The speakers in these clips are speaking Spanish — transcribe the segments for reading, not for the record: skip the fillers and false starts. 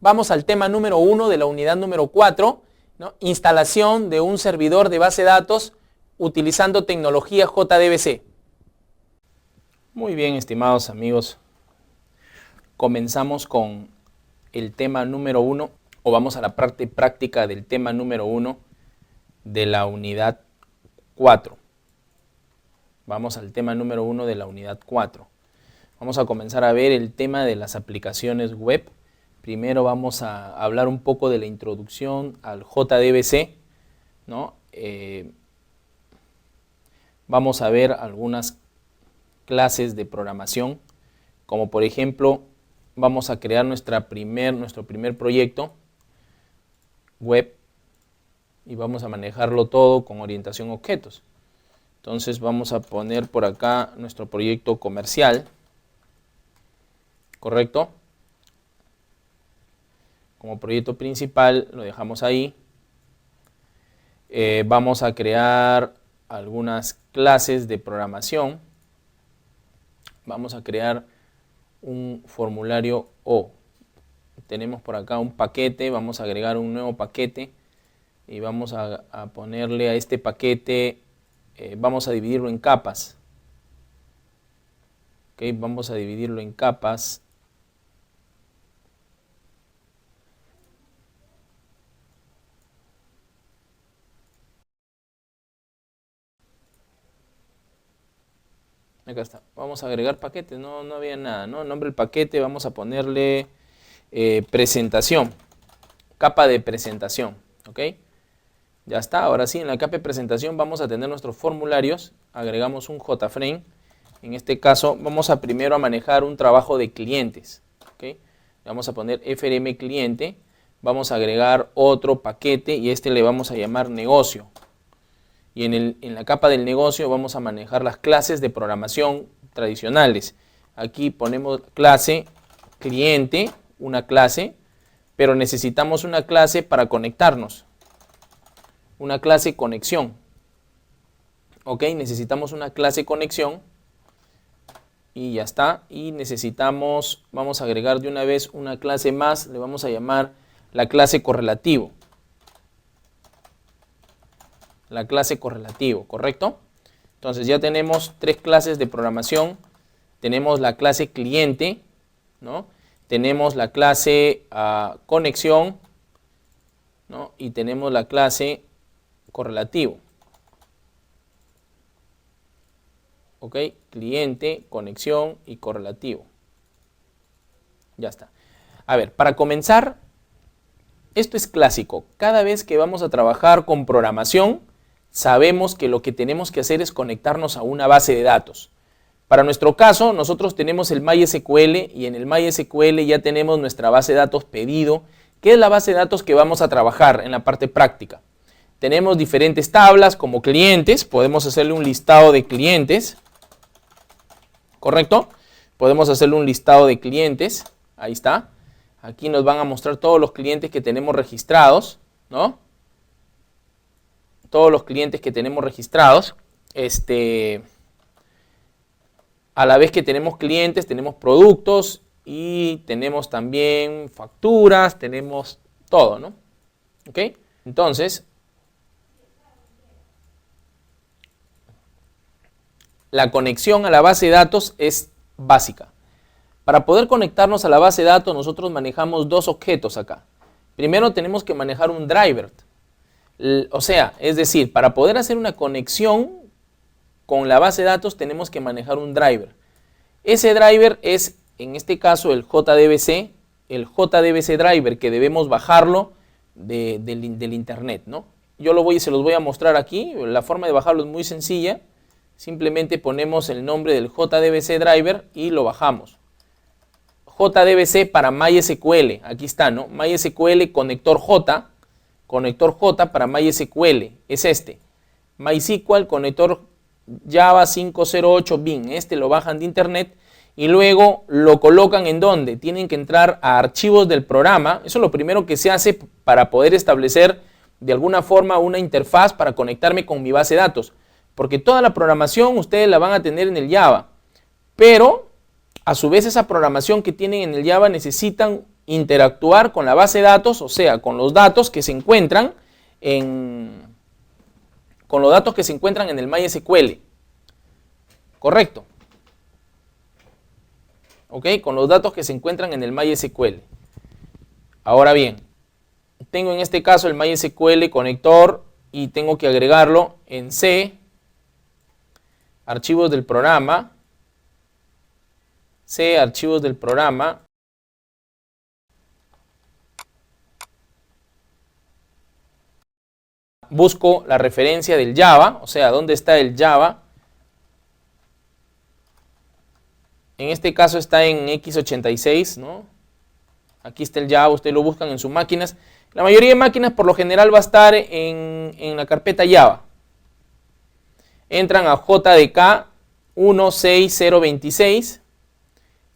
Vamos al tema número 1 de la unidad número 4, ¿no? Instalación de un servidor de base de datos utilizando tecnología JDBC. Muy bien, estimados amigos. Comenzamos con el tema número 1, o vamos a la parte práctica del tema número 1 de la unidad 4. Vamos al tema número 1 de la unidad 4. Vamos a comenzar a ver el tema de las aplicaciones web. Primero vamos a hablar un poco de la introducción al JDBC, ¿no? Vamos a ver algunas clases de programación, como por ejemplo, vamos a crear nuestro primer proyecto web y vamos a manejarlo todo con orientación a objetos. Entonces vamos a poner por acá nuestro proyecto comercial, ¿correcto? Como proyecto principal lo dejamos ahí. Vamos a crear algunas clases de programación. Vamos a crear un formulario O. Tenemos por acá un paquete, vamos a agregar un nuevo paquete y vamos a ponerle a este paquete, vamos a dividirlo en capas. Okay, vamos a dividirlo en capas. Acá está. Vamos a agregar paquetes, no había nada, ¿no? Nombre del paquete, vamos a ponerle presentación, capa de presentación, ¿ok? Ya está, ahora sí, en la capa de presentación vamos a tener nuestros formularios, agregamos un JFrame, en este caso vamos a primero a manejar un trabajo de clientes, ¿ok? Vamos a poner FRM cliente, vamos a agregar otro paquete y este le vamos a llamar negocio. Y en la capa del negocio vamos a manejar las clases de programación tradicionales. Aquí ponemos clase cliente, una clase, pero necesitamos una clase para conectarnos. Una clase conexión. Ok, necesitamos una clase conexión. Y ya está. Y necesitamos, vamos a agregar de una vez una clase más, le vamos a llamar la clase correlativo. La clase correlativo, ¿correcto? Entonces ya tenemos tres clases de programación. Tenemos la clase cliente, ¿no? Tenemos la clase conexión, ¿no? Y tenemos la clase correlativo. ¿Ok? Cliente, conexión y correlativo. Ya está. A ver, para comenzar, esto es clásico. Cada vez que vamos a trabajar con programación, sabemos que lo que tenemos que hacer es conectarnos a una base de datos. Para nuestro caso, nosotros tenemos el MySQL y en el MySQL ya tenemos nuestra base de datos pedido, que es la base de datos que vamos a trabajar en la parte práctica. Tenemos diferentes tablas como clientes, podemos hacerle un listado de clientes, ¿correcto? Podemos hacerle un listado de clientes, ahí está. Aquí nos van a mostrar todos los clientes que tenemos registrados, ¿no? Todos los clientes que tenemos registrados. A la vez que tenemos clientes, tenemos productos y tenemos también facturas, tenemos todo, ¿no? ¿Ok? Entonces, la conexión a la base de datos es básica. Para poder conectarnos a la base de datos, nosotros manejamos dos objetos acá. Primero tenemos que manejar un driver. O sea, es decir, para poder hacer una conexión con la base de datos tenemos que manejar un driver. Ese driver es, en este caso, el JDBC driver, que debemos bajarlo del internet, ¿no? Se los voy a mostrar aquí. La forma de bajarlo es muy sencilla. Simplemente ponemos el nombre del JDBC driver y lo bajamos. JDBC para MySQL, aquí está, ¿no? MySQL conector J para MySQL, es este. MySQL conector Java 508 bin, este lo bajan de internet y luego lo colocan ¿en dónde? Tienen que entrar a archivos del programa. Eso es lo primero que se hace para poder establecer de alguna forma una interfaz para conectarme con mi base de datos. Porque toda la programación ustedes la van a tener en el Java, pero a su vez esa programación que tienen en el Java necesitan interactuar con la base de datos, o sea, con los datos que se encuentran en el MySQL. Correcto. ¿Ok? Con los datos que se encuentran en el MySQL. Ahora bien, tengo en este caso el MySQL conector y tengo que agregarlo en C, archivos del programa, C, archivos del programa, busco la referencia del Java, o sea, ¿dónde está el Java? En este caso está en x86, ¿no? Aquí está el Java, ustedes lo buscan en sus máquinas. La mayoría de máquinas por lo general va a estar en la carpeta Java. Entran a JDK 16026,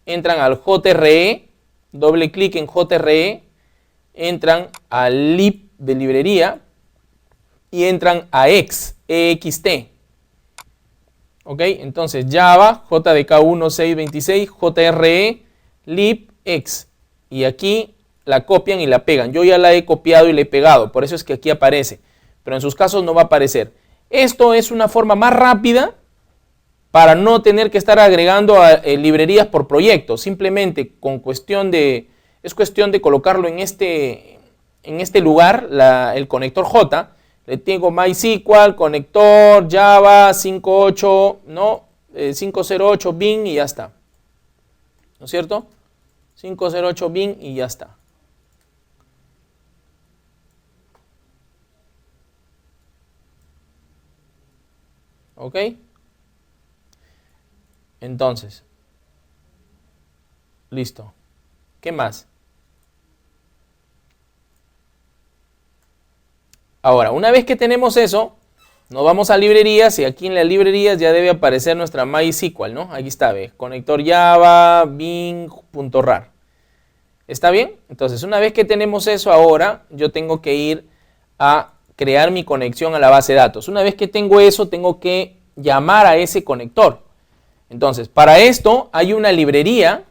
entran al JRE, doble clic en JRE, entran al lib de librería y entran a EXT. ¿Ok? Entonces Java, JDK 1626, JRE, lib, ex. Y aquí la copian y la pegan. Yo ya la he copiado y la he pegado, por eso es que aquí aparece. Pero en sus casos no va a aparecer. Esto es una forma más rápida para no tener que estar agregando librerías por proyecto. Simplemente es cuestión de colocarlo en este lugar, el conector J. Le tengo MySQL, conector, Java, 58, ¿no? 508 bin y ya está. ¿No es cierto? 508 bin y ya está. ¿Ok? Entonces, listo. ¿Qué más? Ahora, una vez que tenemos eso, nos vamos a librerías y aquí en las librerías ya debe aparecer nuestra MySQL, ¿no? Aquí está, ¿ves? Conector Java, bin.rar. ¿Está bien? Entonces, una vez que tenemos eso ahora, yo tengo que ir a crear mi conexión a la base de datos. Una vez que tengo eso, tengo que llamar a ese conector. Entonces, para esto hay una librería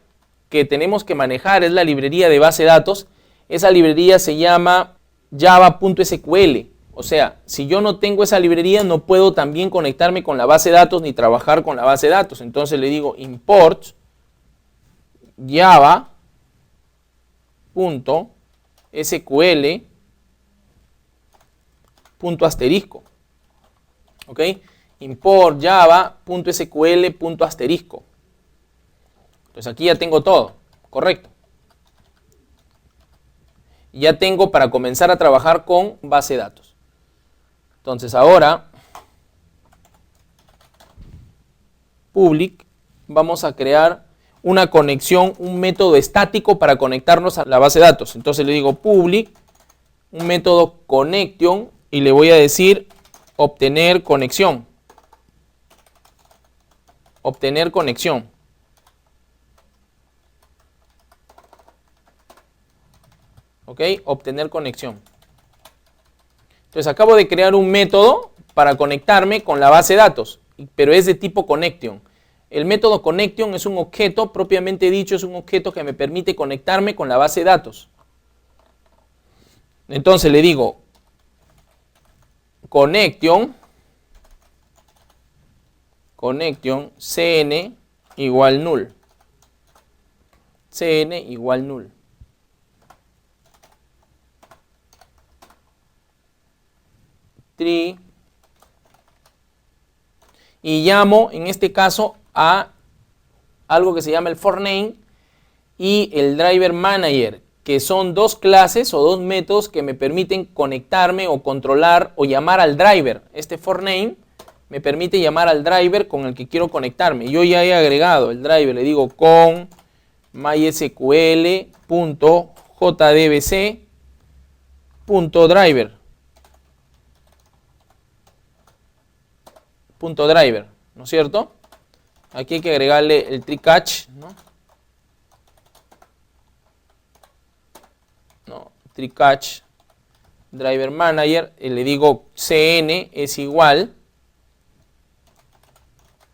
que tenemos que manejar, es la librería de base de datos. Esa librería se llama java.sql. O sea, si yo no tengo esa librería, no puedo también conectarme con la base de datos ni trabajar con la base de datos. Entonces le digo import java.sql .asterisco. ¿Ok? Import java.sql .asterisco. Entonces aquí ya tengo todo, correcto. Ya tengo para comenzar a trabajar con base de datos. Entonces ahora, public, vamos a crear una conexión, un método estático para conectarnos a la base de datos. Entonces le digo public, un método connection y le voy a decir obtener conexión. Obtener conexión. ¿Ok? Obtener conexión. Entonces acabo de crear un método para conectarme con la base de datos, pero es de tipo connection. El método connection es un objeto, propiamente dicho, es un objeto que me permite conectarme con la base de datos. Entonces le digo connection cn igual null. Cn igual null. Tree. Y llamo en este caso a algo que se llama el forName y el driver manager, que son dos clases o dos métodos que me permiten conectarme o controlar o llamar al driver. Este forName me permite llamar al driver con el que quiero conectarme. Yo ya he agregado el driver, le digo con mysql.jdbc.driver. .driver, ¿no es cierto? Aquí hay que agregarle el tree catch, ¿no? Tree catch driver manager y le digo cn es igual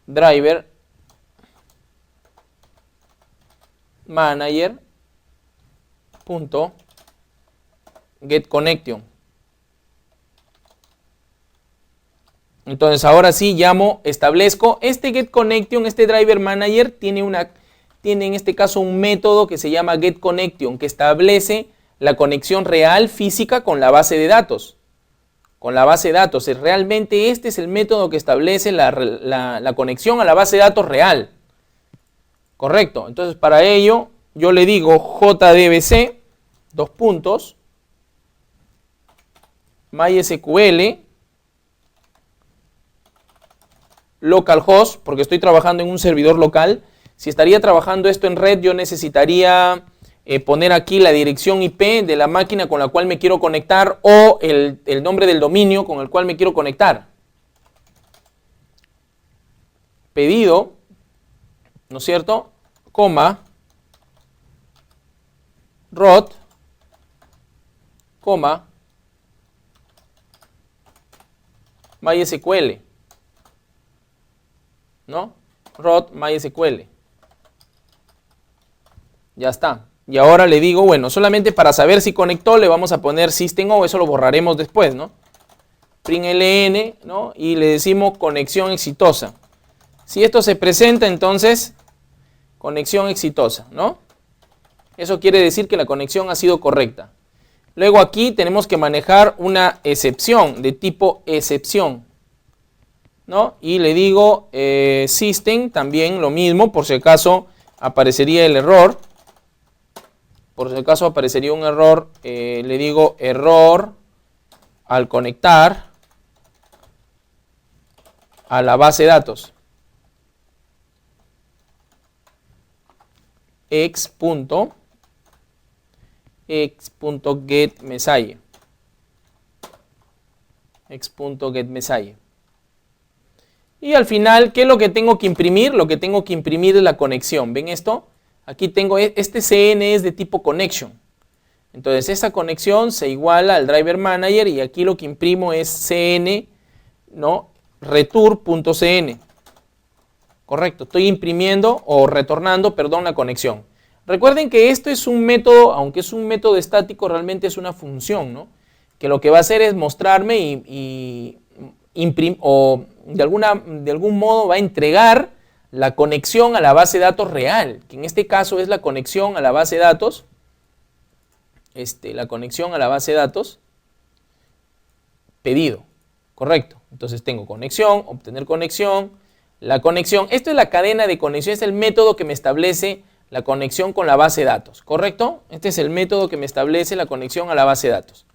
driver punto get connection. Entonces ahora sí establezco este get connection, este driver manager tiene en este caso un método que se llama get connection, que establece la conexión real física con la base de datos. Realmente este es el método que establece la conexión a la base de datos real. Correcto. Entonces para ello yo le digo JDBC, MySQL, localhost, porque estoy trabajando en un servidor local. Si estaría trabajando esto en red, yo necesitaría poner aquí la dirección IP de la máquina con la cual me quiero conectar o el nombre del dominio con el cual me quiero conectar. Pedido, ¿no es cierto? Coma, root, coma, MySQL, ¿no? Root MySQL. Ya está. Y ahora le digo, bueno, solamente para saber si conectó le vamos a poner system-out, eso lo borraremos después, ¿no? Println, ¿no? Y le decimos conexión exitosa. Si esto se presenta, entonces, conexión exitosa, ¿no? Eso quiere decir que la conexión ha sido correcta. Luego aquí tenemos que manejar una excepción de tipo excepción, ¿no? Y le digo system, también lo mismo, por si acaso aparecería el error. Por si acaso aparecería un error, le digo error al conectar a la base de datos. X.getMessage. X.getMessage. Y al final, ¿qué es lo que tengo que imprimir? Lo que tengo que imprimir es la conexión. ¿Ven esto? Aquí tengo, este CN es de tipo connection. Entonces esa conexión se iguala al driver manager y aquí lo que imprimo es CN, ¿no? Return.cn. Correcto, estoy imprimiendo o retornando, perdón, la conexión. Recuerden que esto es un método, aunque es un método estático, realmente es una función, ¿no? Que lo que va a hacer es mostrarme o de algún modo va a entregar la conexión a la base de datos real, que en este caso es la conexión a la base de datos, pedido, correcto. Entonces tengo conexión, obtener conexión, la conexión. Esto es la cadena de conexión, es el método que me establece la conexión con la base de datos, ¿correcto? Este es el método que me establece la conexión a la base de datos.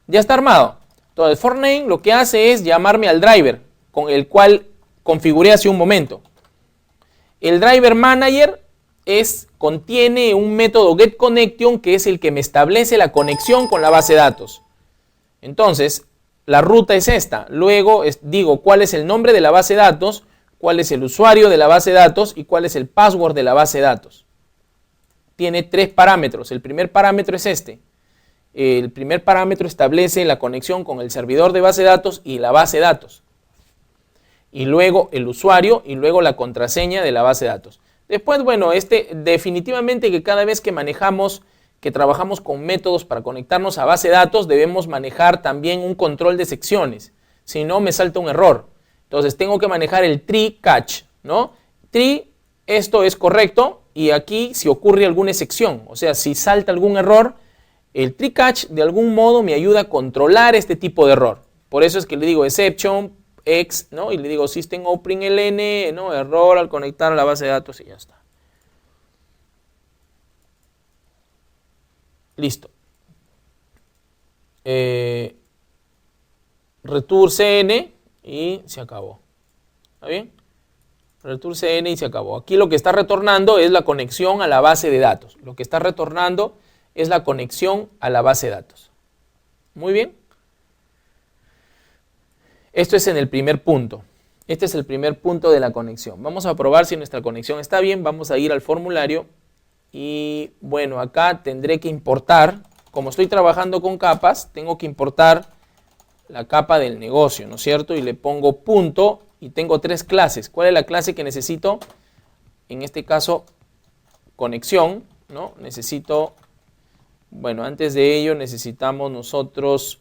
Ya está armado. Entonces, for name lo que hace es llamarme al driver con el cual configuré hace un momento. El driver manager contiene un método getConnection que es el que me establece la conexión con la base de datos. Entonces, la ruta es esta. Luego digo cuál es el nombre de la base de datos, cuál es el usuario de la base de datos y cuál es el password de la base de datos. Tiene 3 parámetros. El primer parámetro es este. El primer parámetro establece la conexión con el servidor de base de datos y la base de datos. Y luego el usuario y luego la contraseña de la base de datos. Después, bueno, definitivamente que cada vez que trabajamos con métodos para conectarnos a base de datos, debemos manejar también un control de secciones. Si no, me salta un error. Entonces tengo que manejar el tree catch, ¿no? Tree, esto es correcto, y aquí si ocurre alguna excepción, o sea, si salta algún error, el tree catch de algún modo me ayuda a controlar este tipo de error. Por eso es que le digo exception, X, ¿no? Y le digo system-out println, ¿no? Error al conectar a la base de datos y ya está. Listo. Return cn y se acabó. ¿Está bien? Return cn y se acabó. Aquí lo que está retornando es la conexión a la base de datos. Lo que está retornando es la conexión a la base de datos. Muy bien. Esto es en el primer punto. Este es el primer punto de la conexión. Vamos a probar si nuestra conexión está bien. Vamos a ir al formulario. Y bueno, acá tendré que importar. Como estoy trabajando con capas, tengo que importar la capa del negocio, ¿no es cierto? Y le pongo punto y tengo 3 clases. ¿Cuál es la clase que necesito? En este caso, conexión, ¿no? Necesito Bueno, antes de ello necesitamos nosotros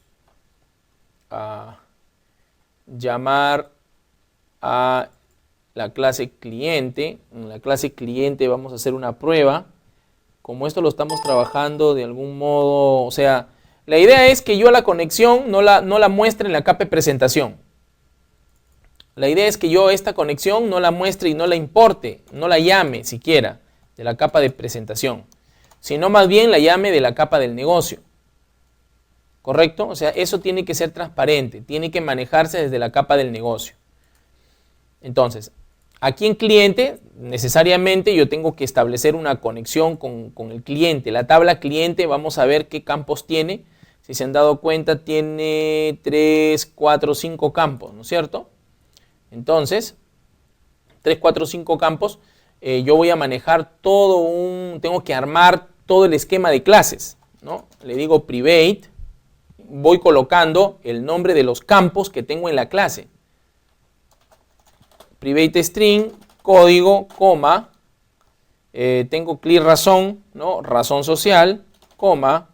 llamar a la clase cliente. En la clase cliente vamos a hacer una prueba. Como esto lo estamos trabajando de algún modo, o sea, la idea es que yo la conexión no la muestre en la capa de presentación. La idea es que yo esta conexión no la muestre y no la importe, no la llame siquiera de la capa de presentación, sino más bien la llame de la capa del negocio. ¿Correcto? O sea, eso tiene que ser transparente, tiene que manejarse desde la capa del negocio. Entonces, aquí en cliente, necesariamente yo tengo que establecer una conexión con el cliente. La tabla cliente, vamos a ver qué campos tiene. Si se han dado cuenta, tiene 3, 4, 5 campos, ¿no es cierto? Entonces, 3, 4, 5 campos, yo voy a manejar tengo que armar todo el esquema de clases, ¿no? Le digo private, voy colocando el nombre de los campos que tengo en la clase. Private string, código, coma, tengo clear razón, ¿no? Razón social, coma,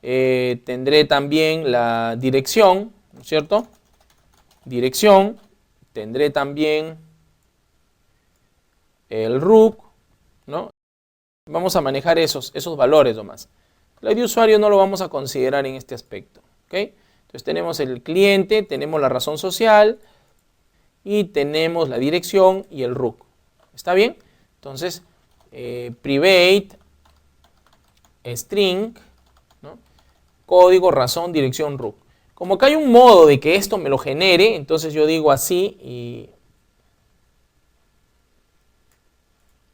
tendré también la dirección, ¿no es cierto? Dirección, tendré también el rook, ¿no? Vamos a manejar esos valores nomás. La de usuario no lo vamos a considerar en este aspecto, ¿ok? Entonces tenemos el cliente, tenemos la razón social y tenemos la dirección y el rook. ¿Está bien? Entonces, private, string, ¿no? Código, razón, dirección, rook. Como que hay un modo de que esto me lo genere, entonces yo digo así y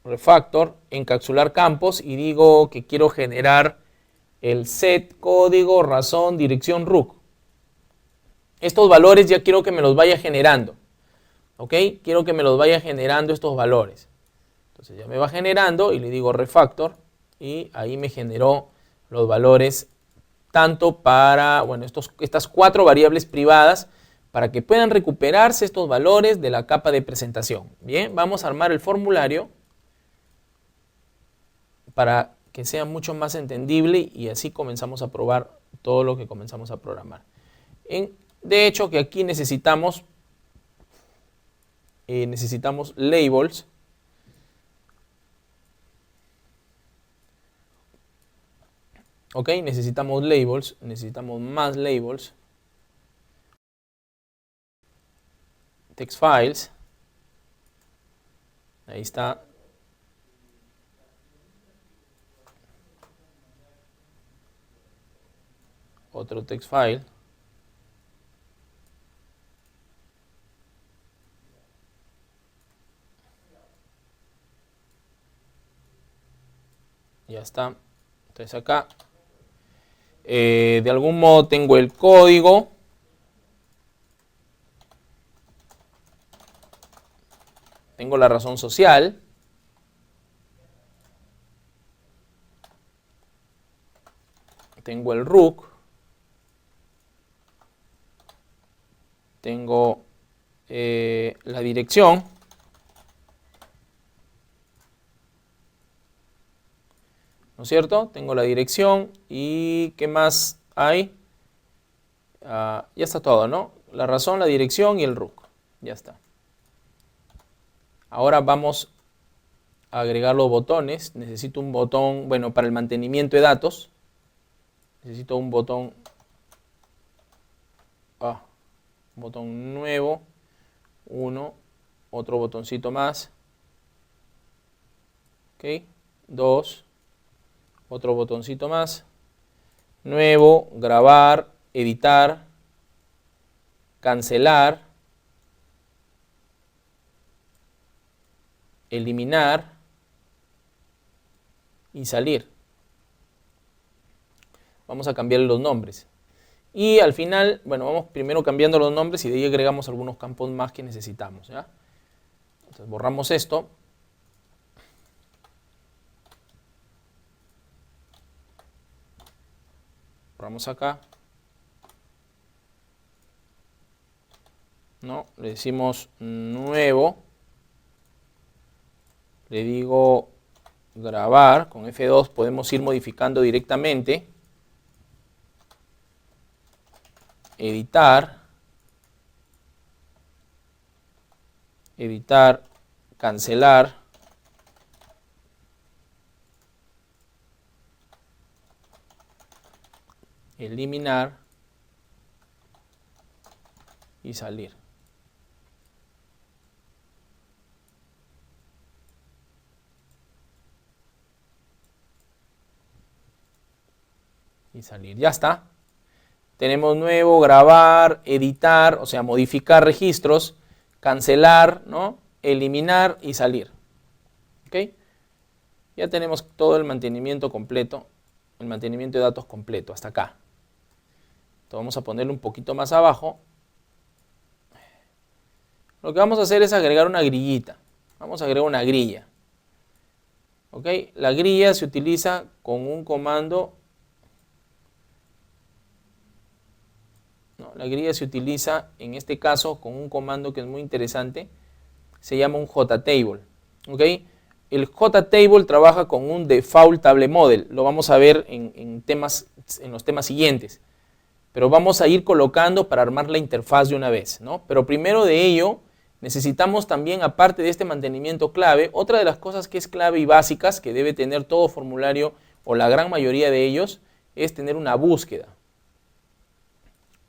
refactor, encapsular campos y digo que quiero generar el set código, razón, dirección, rook. Estos valores ya quiero que me los vaya generando. ¿Ok? Quiero que me los vaya generando estos valores. Entonces ya me va generando y le digo refactor y ahí me generó los valores tanto para, bueno, estas 4 variables privadas para que puedan recuperarse estos valores de la capa de presentación. Bien, vamos a armar el formulario para que sea mucho más entendible y así comenzamos a probar todo lo que comenzamos a programar. De hecho, que aquí necesitamos labels. Ok, necesitamos labels, necesitamos más labels. Text files. Ahí está. Otro text file. Ya está. Entonces acá, de algún modo tengo el código. Tengo la razón social. Tengo el rook. Tengo la dirección. ¿No es cierto? Tengo la dirección y ¿qué más hay? Ya está todo, ¿no? La razón, la dirección y el rook. Ya está. Ahora vamos a agregar los botones. Necesito un botón, bueno, para el mantenimiento de datos. Necesito un botón, un botón nuevo, otro botoncito más. Ok, 2. Otro botoncito más, nuevo, grabar, editar, cancelar, eliminar y salir. Vamos a cambiarle los nombres. Y al final, bueno, vamos primero cambiando los nombres y de ahí agregamos algunos campos más que necesitamos, ¿ya? Entonces borramos esto. Borramos acá. ¿No? Le decimos nuevo. Le digo grabar, con F2 podemos ir modificando directamente, editar, cancelar, eliminar y salir. Y salir. Ya está. Tenemos nuevo, grabar, editar, o sea, modificar registros, cancelar, ¿no? Eliminar y salir. ¿Ok? Ya tenemos todo el mantenimiento completo, el mantenimiento de datos completo, hasta acá. Entonces vamos a ponerlo un poquito más abajo. Lo que vamos a hacer es agregar una grillita. Vamos a agregar una grilla. ¿Ok? La grilla se utiliza con un comando. No, la grilla se utiliza en este caso con un comando que es muy interesante. Se llama un JTable. ¿Ok? El JTable trabaja con un default table model. Lo vamos a ver en los temas siguientes. Pero vamos a ir colocando para armar la interfaz de una vez, ¿no? Pero primero de ello, necesitamos también, aparte de este mantenimiento clave, otra de las cosas que es clave y básicas, que debe tener todo formulario, o la gran mayoría de ellos, es tener una búsqueda.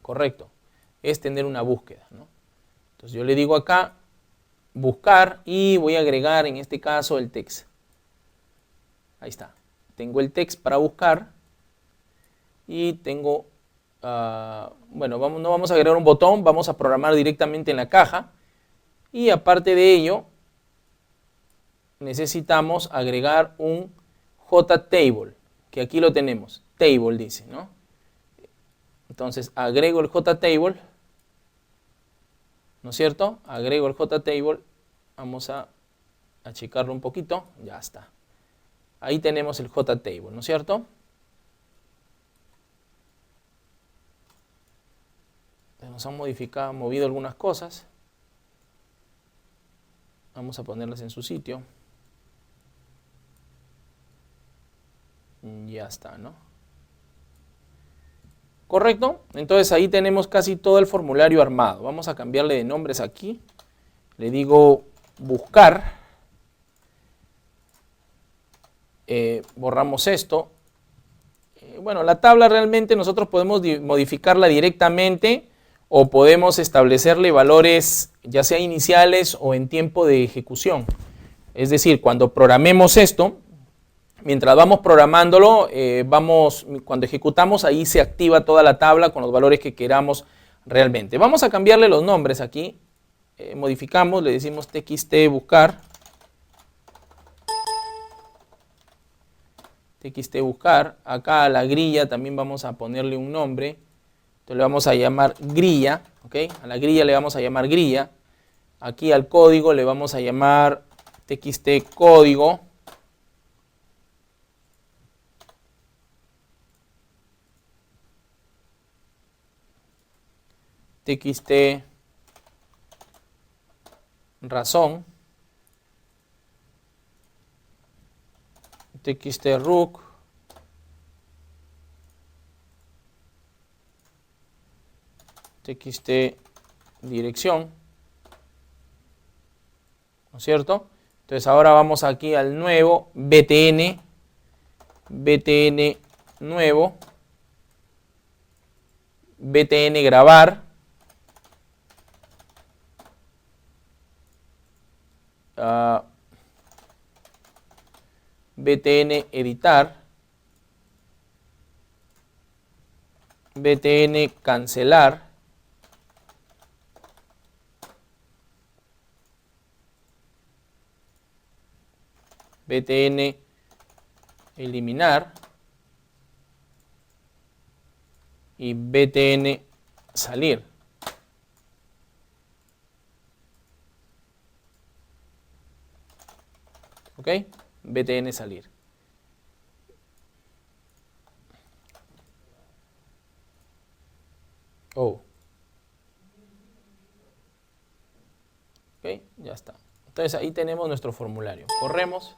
Correcto. Es tener una búsqueda, ¿no? Entonces yo le digo acá, buscar, y voy a agregar en este caso el text. Ahí está. Tengo el text para buscar, y tengo... bueno, no vamos a agregar un botón, vamos a programar directamente en la caja, y aparte de ello necesitamos agregar un JTable, que aquí lo tenemos, table dice, ¿no? Entonces agrego el JTable, ¿no es cierto? Agrego el JTable, vamos a achicarlo un poquito, ya está. Ahí tenemos el JTable, ¿no es cierto? Nos han movido algunas cosas. Vamos a ponerlas en su sitio. Ya está, ¿no? Correcto. Entonces ahí tenemos casi todo el formulario armado. Vamos a cambiarle de nombres aquí. Le digo buscar. Borramos esto. Bueno, la tabla realmente nosotros podemos modificarla directamente, o podemos establecerle valores ya sea iniciales o en tiempo de ejecución. Es decir, cuando programemos esto, mientras vamos programándolo, cuando ejecutamos, ahí se activa toda la tabla con los valores que queramos realmente. Vamos a cambiarle los nombres aquí. Modificamos, le decimos txt buscar. Txt buscar. Acá a la grilla también vamos a ponerle un nombre. Entonces le vamos a llamar grilla, ¿ok? A la grilla le vamos a llamar grilla. Aquí al código le vamos a llamar txt código. Txt razón. Txt rook. Txt dirección, ¿no es cierto? Entonces ahora vamos aquí al nuevo btn nuevo, btn grabar, btn editar, btn cancelar, btn eliminar y btn salir. ¿Ok? btn salir. Oh. Ok, ya está. Entonces ahí tenemos nuestro formulario. Corremos.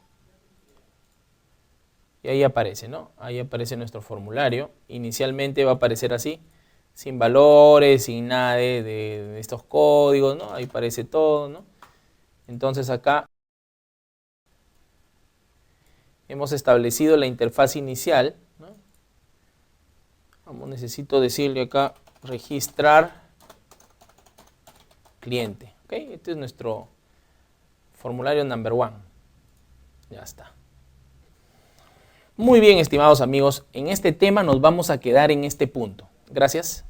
Y ahí aparece, ¿no? Ahí aparece nuestro formulario. Inicialmente va a aparecer así, sin valores, sin nada de estos códigos, ¿no? Ahí aparece todo, ¿no? Entonces acá hemos establecido la interfaz inicial, ¿no? Necesito decirle acá, registrar cliente. ¿Ok? Este es nuestro formulario number one. Ya está. Muy bien, estimados amigos, en este tema nos vamos a quedar en este punto. Gracias.